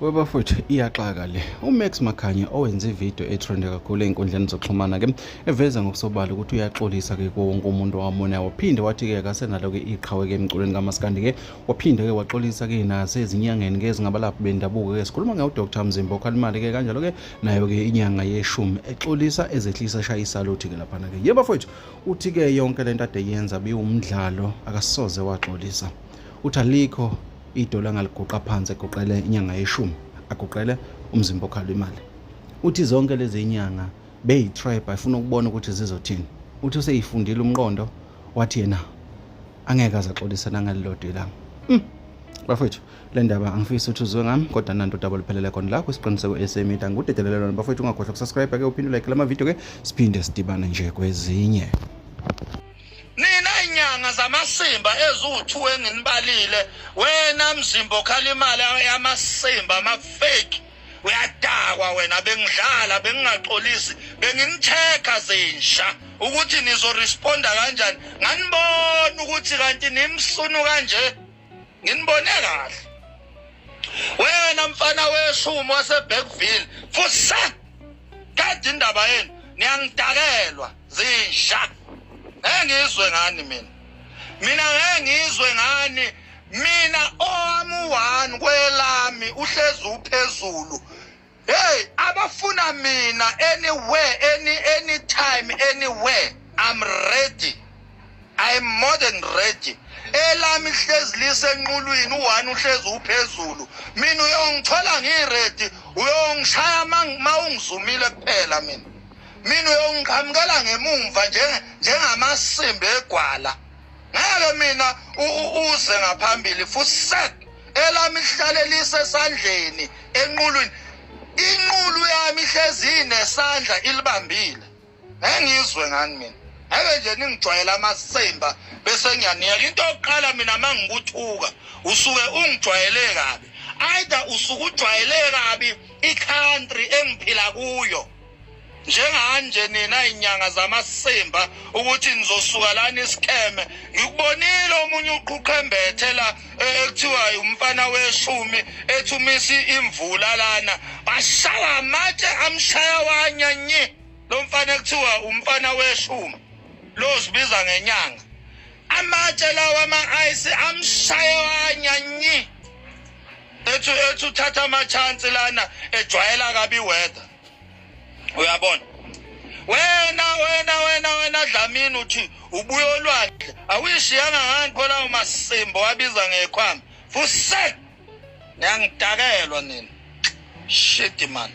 Webafowethu iyaxaka le. uMax Makhanye owenza ivideo etrende kakhulu einkundleni zokuxhumana ke eveza ngokusobala ukuthi uyaxolisa ke kuwo wonke umuntu owamona waphinde wathi ke akasenalo ke iqhawe ke emculweni kaMaskandi ke waphinde ke waxolisa ke nase ezinyangeni ke ezingabalaphi bendabuko ke sikhuluma ngayo Dr Mzimba Khalimali ke kanjalo ke nayo ke inyanga yeshumi exolisa ezehlisa shaya isaluthi ke lapha ke. Yebo bafowethu uthi ke yonke lento ade yenza biwumdlalo akasoze waxolisa. Uthi alikho idola ngaliguqa phansi egoqele inyanga yeshumi agoqele uMzimba Khalimali. Uthi zonke lezi inyanga beyitribe ayifuna ukubona ukuthi zizothini. Uthi useyifundile umqondo wathi yena angeke azaxolisa nangalilodwa ilanga. Bafowethu le ndaba angifisi ukuthi uzwe ngami kodwa nanto double phelele khona la kwisiqiniseko esemitha ngudedelelelo bafowethu ungakhohlwa ukusubscribe ke uphinde like lama video ke siphinde sidibane nje kwezinye. Inyanga zamasimba ezu2 enginibalile wena Mzimba Khalimali yamasimba amafake uyadakwa wena bengidlala bengingaxolisi benginichecka zinsha ukuthi nizoresponda kanjani nganibona ukuthi kanti nimsunu kanje nginibone kahle wena mfana weshumi waseBackville fusa kade indaba yenu niyangidakelwa zinsha ngizwe ngani mina ngizwe ngani mina owamu1 kwelami uhlezi uphezulu hey abafuna mina anywhere anytime anywhere I'm ready I'm more than ready elami hlezi lisenqulwini u1 uhlezi uphezulu mina uyongithola ngiready uyongishaya mawungizumile kuphela mina uyongiqhamukela ngemumva njengamasimba egwala ngeke mina uze ngaphambili futhi elami ihlale lisesandleni enqulwini inqulu yami ihlezi inesandla ilibambile ngizwe ngani mina ake nje ningijwayela amasimba bese ngiyaniyeka into yokuqala mina mangikuthuka usuke ungijwayele kabi either usuke ujwayele kabi icountry engiphila kuyo njenganje nina inyanga zamasimba ukuthi nizosuka lana isikheme ngikubonile omunye uqhuqhembethe la ekuthiwa umfana weshumi ethumisi imvula lana bashaya amatshe amshaya wanyanyi lo mfana ekuthiwa umfana weshumi lo sibiza ngenyanga amatshe lawa ama-ice amshaya wanyanyi ethu thatha ama-chance lana ejwayela kabi weather. Uyabona wena Dlamini uthi ubuye olwandle awuyishiyanga ngani khona uMasimba wabiza ngekhwama futhi niyangidakelwa nina shit man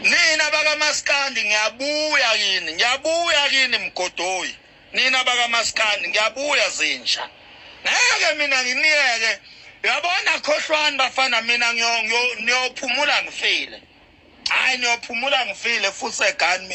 nina baka Maskandi ngiyabuya kini mgodoyi nina baka Maskandi ngiyabuya zinsha ngeke mina nginiyeke uyabona khohlwana bafana mina niyophumula ngifile hayi niyophumula ngifile futhi egani